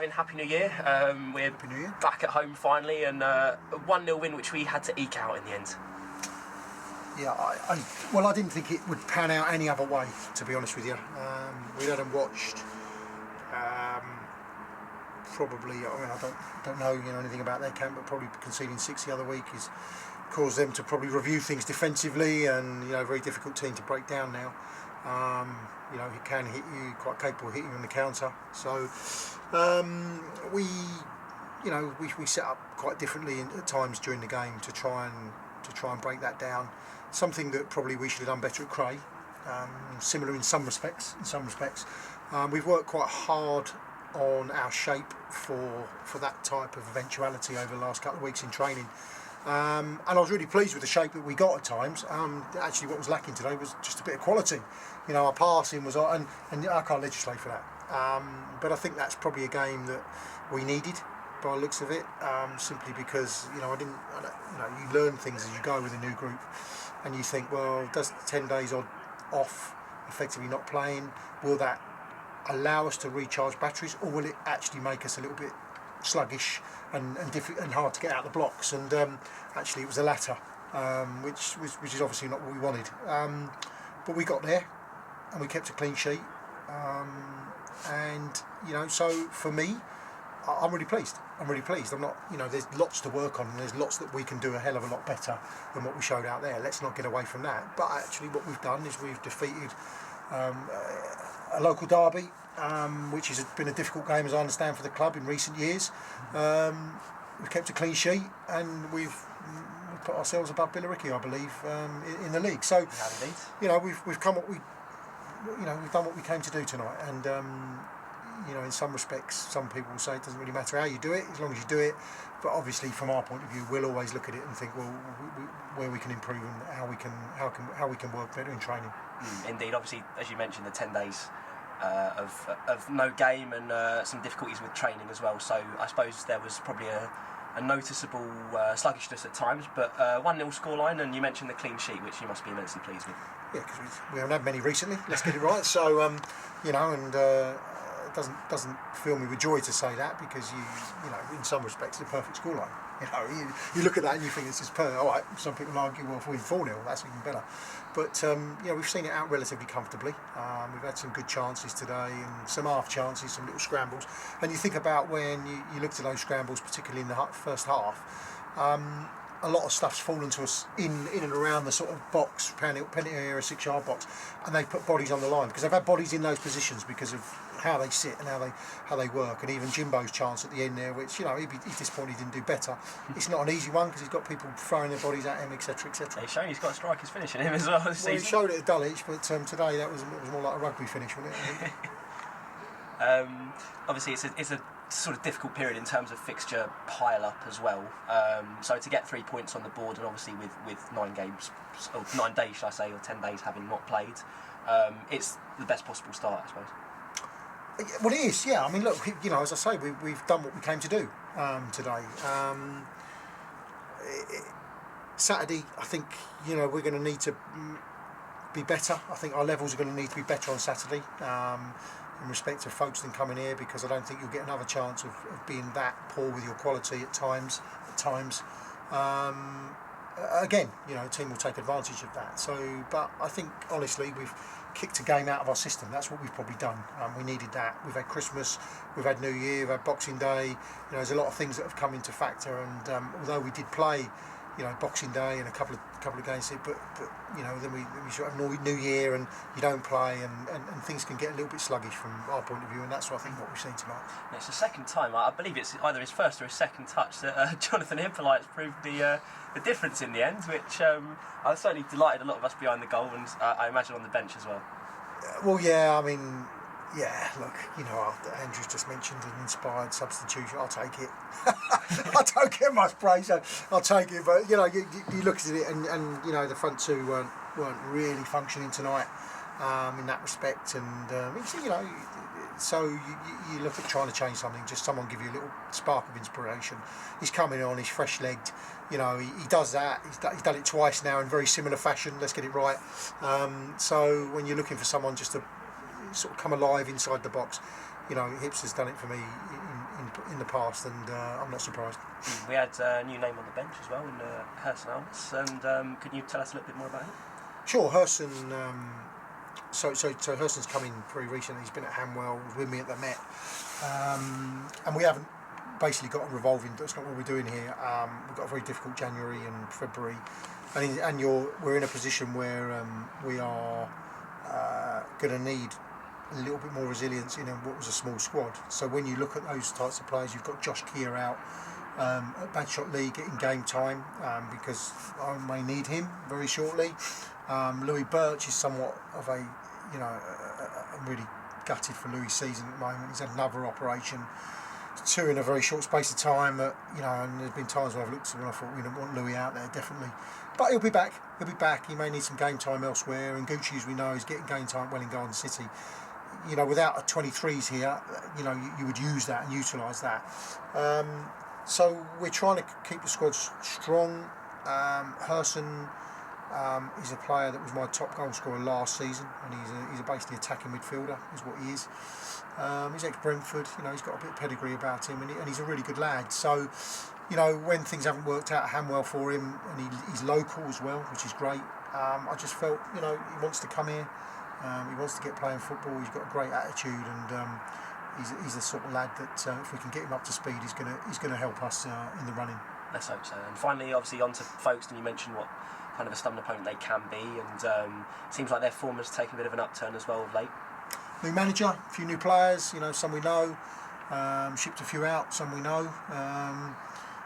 Gavin, Happy New Year. We're Happy New Year. Back at home finally, and a 1-0 win which we had to eke out in the end. Yeah, I didn't think it would pan out any other way, to be honest with you. We hadn't watched probably. I mean, I don't know anything about their camp, but probably conceding 6 the other week has caused them to probably review things defensively, and a very difficult team to break down now. He can hit you, quite capable of hitting you on the counter. So we set up quite differently at times during the game to try and break that down. Something that probably we should have done better at Cray. Similar in some respects. We've worked quite hard on our shape for that type of eventuality over the last couple of weeks in training. And I was really pleased with the shape that we got at times. Actually, what was lacking today was just a bit of quality. Our passing was, and I can't legislate for that. But I think that's probably a game that we needed, by the looks of it, simply because you learn things as you go with a new group, and you think, well, does 10 days off, effectively not playing, will that allow us to recharge batteries, or will it actually make us a little bit sluggish and hard to get out the blocks? And actually it was the latter, which is obviously not what we wanted, but we got there and we kept a clean sheet, and so for me, I'm really pleased. I'm not, there's lots to work on, and there's lots that we can do a hell of a lot better than what we showed out there. Let's not get away from that. But actually what we've done is we've defeated a local derby, which has been a difficult game, as I understand, for the club in recent years. We've kept a clean sheet, and we've put ourselves above Billericay, I believe, in the league. So, we've come what we've done what we came to do tonight, and in some respects, some people will say it doesn't really matter how you do it, as long as you do it. But obviously, from our point of view, we'll always look at it and think, well, where we can improve and how we can work better in training. Indeed, obviously, as you mentioned, the 10 days of no game and some difficulties with training as well. So I suppose there was probably a noticeable sluggishness at times, but 1-0 scoreline, and you mentioned the clean sheet, which you must be immensely pleased with. Yeah, because we haven't had many recently. Let's get it right. So it doesn't fill me with joy to say that, because in some respects, it's a perfect scoreline. You look at that and you think it's just perfect. All right, some people argue, well, if we win 4-0, that's even better. But we've seen it out relatively comfortably. We've had some good chances today, and some half chances, some little scrambles. And you think about when you looked at those scrambles, particularly in the first half, a lot of stuff's fallen to us in and around the sort of box, penalty area, 6-yard box, and they put bodies on the line, because they've had bodies in those positions because of how they sit and how they work. And even Jimbo's chance at the end there, which he's disappointed he didn't do better. It's not an easy one, because he's got people throwing their bodies at him, etc., etc. He's shown he's got strikers finishing him as well this season. He showed it at Dulwich, but today it was more like a rugby finish, wasn't it? Obviously, it's a sort of difficult period in terms of fixture pile up as well. So to get 3 points on the board, and obviously with 9 games, or 9 days, should I say, or 10 days having not played, it's the best possible start, I suppose. Well, it is, yeah. I mean, look, as I say, we've done what we came to do today. Saturday, I think, we're going to need to be better. I think our levels are going to need to be better on Saturday, in respect to Folkestone coming here, because I don't think you'll get another chance of being that poor with your quality at times. Again, a team will take advantage of that. So, but I think, honestly, we've kicked a game out of our system. That's what we've probably done. We needed that. We've had Christmas, we've had New Year, we've had Boxing Day. There's a lot of things that have come into factor. And although we did play, Boxing Day and a couple of games, but then we sort of New Year, and you don't play, and things can get a little bit sluggish from our point of view, and that's what I think what we've seen tonight. It's the second time, I believe it's either his first or his second touch, that Jonathan Hippolyte's proved the difference in the end, which I was certainly delighted a lot of us behind the goal, and I imagine on the bench as well. Well, yeah, I mean, yeah, look, Andrew's just mentioned an inspired substitution. I'll take it. I don't get much praise, so I'll take it. But you look at it, and the front two weren't really functioning tonight in that respect. And so you look at trying to change something. Just someone give you a little spark of inspiration. He's coming on. He's fresh legged. He does that. He's done it twice now in very similar fashion. Let's get it right. So when you're looking for someone just to sort of come alive inside the box, Hips has done it for me in the past, and I'm not surprised. We had a new name on the bench as well in Herson Almas, and can you tell us a little bit more about him? Sure, Herson. So Herson's come in pretty recently. He's been at Hanwell, was with me at the Met, and we haven't basically got a revolving. That's not what we're doing here. We've got a very difficult January and February, and we're in a position where we are going to need a little bit more resilience in what was a small squad. So when you look at those types of players, you've got Josh Keir out at Badshot League getting game time because I may need him very shortly. Louis Birch is somewhat of a, I'm really gutted for Louis' season at the moment. He's had another operation, 2 in a very short space of time. And there's been times where I've looked at him and I thought we don't want Louis out there, definitely. But he'll be back. He'll be back. He may need some game time elsewhere. And Gucci, as we know, is getting game time at Welling Garden City. Without a 23s here, you would use that and utilise that. So we're trying to keep the squad strong. Herson is a player that was my top goal scorer last season, and he's a basically attacking midfielder, is what he is. He's ex-Brentford, he's got a bit of pedigree about him, and he's a really good lad. So, when things haven't worked out at Hanwell for him, and he's local as well, which is great, I just felt, he wants to come here. He wants to get playing football. He's got a great attitude, and he's the sort of lad that if we can get him up to speed, he's gonna help us in the running. Let's hope so. And finally, obviously, on to Folkestone. You mentioned what kind of a stubborn opponent they can be, and seems like their form has taken a bit of an upturn as well of late. New manager, a few new players. Some we know. Shipped a few out, some we know.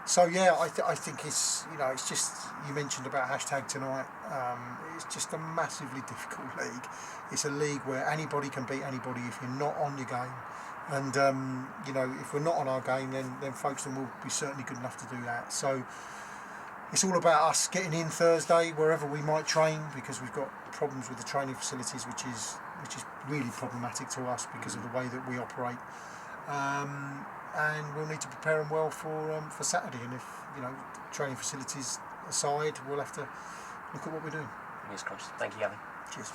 So yeah, I think it's it's just, you mentioned about hashtag tonight. It's just a massively difficult league. It's a league where anybody can beat anybody if you're not on your game. And if we're not on our game, then Folkestone will be certainly good enough to do that. So it's all about us getting in Thursday wherever we might train, because we've got problems with the training facilities, which is really problematic to us because of the way that we operate. And we'll need to prepare them well for Saturday. And if training facilities aside, we'll have to look at what we're doing. Fingers crossed. Thank you, Gavin. Cheers.